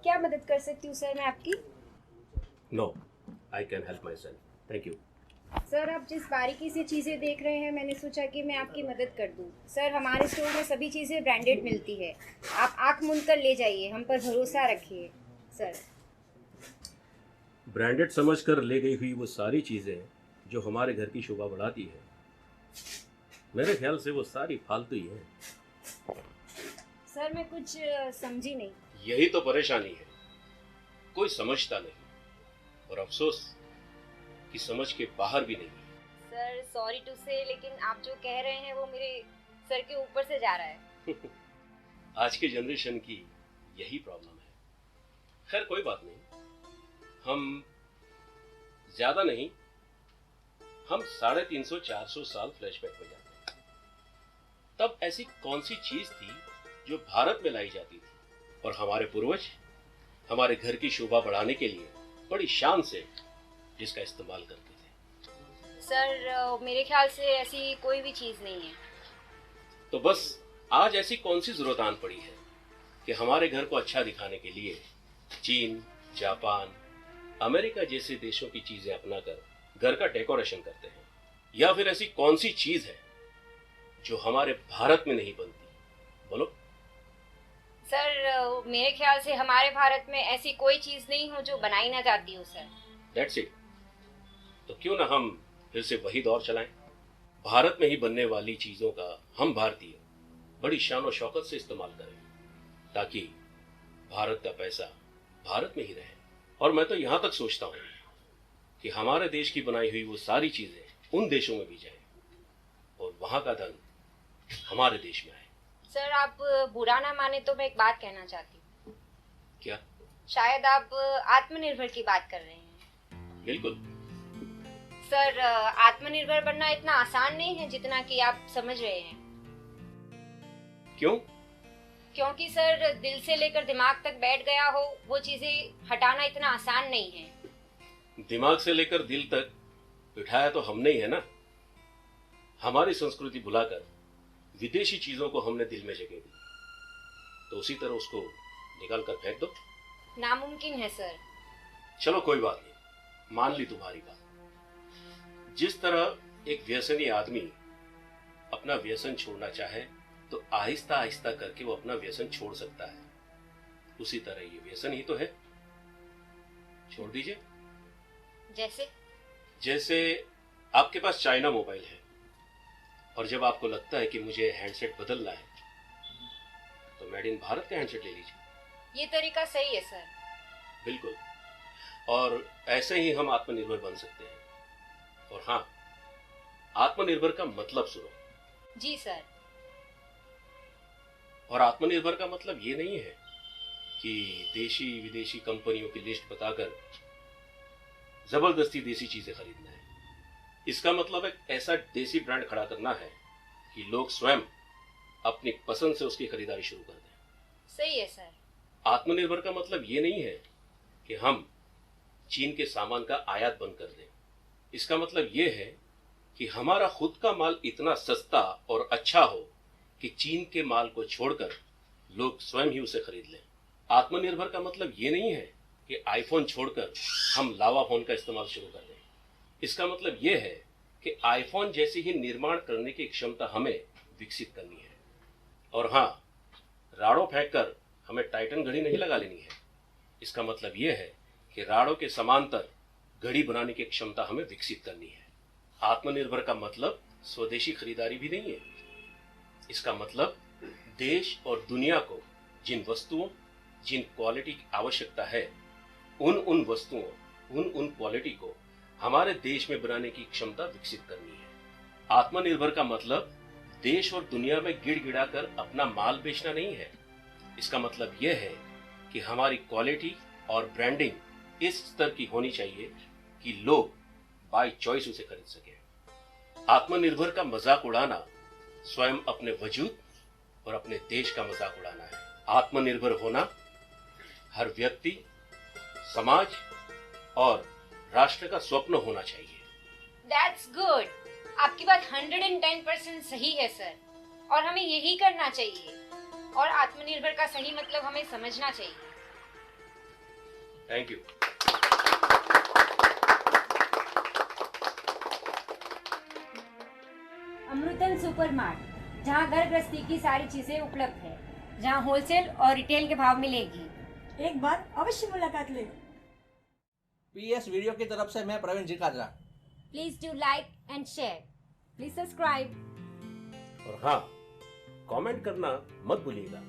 क्या मदद कर सकती हूँ सर मैं आपकी? No, I can help myself, thank you. Sir आप जिस बारीकी से चीज़ें देख रहे हैं मैंने सोचा कि मैं आपकी मदद कर दूँ। सर हमारे स्टोर में सभी चीज़ें ब्रांडेड मिलती है। आप आँख मूंद कर ले जाइए, हम पर भरोसा रखिए सर। ब्रांडेड समझ कर ले गई हुई वो सारी चीज़ें जो हमारे घर की शोभा बढ़ाती है, मेरे ख्याल से वो सारी फालतू ही है। सर मैं कुछ समझी नहीं। यही तो परेशानी है, कोई समझता नहीं और अफसोस कि समझ के बाहर भी नहीं। सर सॉरी टू से, लेकिन आप जो कह रहे हैं वो मेरे सर के ऊपर से जा रहा है। आज की जनरेशन की यही प्रॉब्लम है। खैर कोई बात नहीं, हम ज्यादा नहीं, हम 350-400 साल फ्लैशबैक में जाते हैं। तब ऐसी कौन सी चीज थी जो भारत में लाई जाती थी और हमारे पूर्वज हमारे घर की शोभा बढ़ाने के लिए बड़ी शान से जिसका इस्तेमाल करते थे। सर मेरे ख्याल से ऐसी कोई भी चीज़ नहीं है। तो बस आज ऐसी कौन सी जरूरत आन पड़ी है कि हमारे घर को अच्छा दिखाने के लिए चीन, जापान, अमेरिका जैसे देशों की चीजें अपनाकर घर का डेकोरेशन करते हैं? या फिर ऐसी कौन सी चीज है जो हमारे भारत में नहीं बनती? बोलो। सर मेरे ख्याल से हमारे भारत में ऐसी कोई चीज़ नहीं हो जो बनाई ना जाती हो सर। That's it. तो क्यों ना हम फिर से वही दौर चलाएं, भारत में ही बनने वाली चीजों का हम भारतीय बड़ी शान और शौकत से इस्तेमाल करें, ताकि भारत का पैसा भारत में ही रहे। और मैं तो यहां तक सोचता हूं कि हमारे देश की बनाई हुई वो सारी चीजें उन देशों में भी जाए और वहां का धन हमारे देश में आए। सर आप बुरा ना माने तो मैं एक बात कहना चाहती हूँ। क्या? शायद आप आत्मनिर्भर की बात कर रहे हैं। बिल्कुल। सर आत्मनिर्भर बनना इतना आसान नहीं है जितना कि आप समझ रहे हैं। क्यों? क्योंकि सर दिल से लेकर दिमाग तक बैठ गया हो वो चीजें हटाना इतना आसान नहीं है। दिमाग से लेकर दिल तक बिठाया तो हमने ही है ना। हमारी संस्कृति भुलाकर विदेशी चीजों को हमने दिल में जगह दी, तो उसी तरह उसको निकाल कर फेंक दो। नामुमकिन है सर। चलो कोई बात नहीं, मान ली तुम्हारी बात। जिस तरह एक व्यसनी आदमी अपना व्यसन छोड़ना चाहे तो आहिस्ता आहिस्ता करके वो अपना व्यसन छोड़ सकता है, उसी तरह ये व्यसन ही तो है। छोड़ दीजिए। जैसे आपके पास चाइना मोबाइल है और जब आपको लगता है कि मुझे हैंडसेट बदलना है तो मेड इन भारत का हैंडसेट ले लीजिए। ये तरीका सही है सर। बिल्कुल। और ऐसे ही हम आत्मनिर्भर बन सकते हैं। और हाँ, आत्मनिर्भर का मतलब सुनो। जी सर। और आत्मनिर्भर का मतलब ये नहीं है कि देशी विदेशी कंपनियों की लिस्ट बताकर जबरदस्ती देसी चीजें खरीदना है। इसका मतलब एक ऐसा देसी ब्रांड खड़ा करना है कि लोग स्वयं अपनी पसंद से उसकी खरीदारी शुरू कर दें। सही है सर। आत्मनिर्भर का मतलब ये नहीं है कि हम चीन के सामान का आयात बंद कर दें। इसका मतलब ये है कि हमारा खुद का माल इतना सस्ता और अच्छा हो कि चीन के माल को छोड़कर लोग स्वयं ही उसे खरीद लें। आत्मनिर्भर का मतलब ये नहीं है कि आईफोन छोड़कर हम लावा फोन का इस्तेमाल शुरू कर दें। इसका मतलब ये है कि आईफोन जैसी ही निर्माण करने की क्षमता हमें विकसित करनी है। और हाँ, राड़ो फेंक कर हमें टाइटन घड़ी नहीं लगा लेनी है। इसका मतलब ये है कि राड़ो के समांतर घड़ी बनाने की क्षमता हमें विकसित करनी है। आत्मनिर्भर का मतलब स्वदेशी खरीदारी भी नहीं है। इसका मतलब देश और दुनिया को जिन वस्तुओं, जिन क्वालिटी की आवश्यकता है, उन वस्तुओं, उन क्वालिटी को हमारे देश में बनाने की क्षमता विकसित करनी है। आत्मनिर्भर का मतलब देश और दुनिया में गिड़गिड़ा कर अपना माल बेचना नहीं है। इसका मतलब यह है कि हमारी क्वालिटी और ब्रांडिंग इस स्तर की होनी चाहिए कि लोग बाय चॉइस उसे खरीद सके। आत्मनिर्भर का मजाक उड़ाना स्वयं अपने वजूद और अपने देश का मजाक उड़ाना है। आत्मनिर्भर होना हर व्यक्ति, समाज और राष्ट्र का स्वप्न होना चाहिए। That's good. आपकी बात 110% सही है सर, और हमें यही करना चाहिए। और आत्मनिर्भर का सही मतलब हमें समझना चाहिए। Thank you. अमृतन सुपरमार्ट, जहां घर गृहस्थी की सारी चीजें उपलब्ध है, जहां होलसेल और रिटेल के भाव मिलेगी। एक बार अवश्य मुलाकात ले। पीएस वीडियो की तरफ से मैं Praveen Jikajara. Please do like and share, please subscribe. और हाँ, कमेंट करना मत भूलिएगा।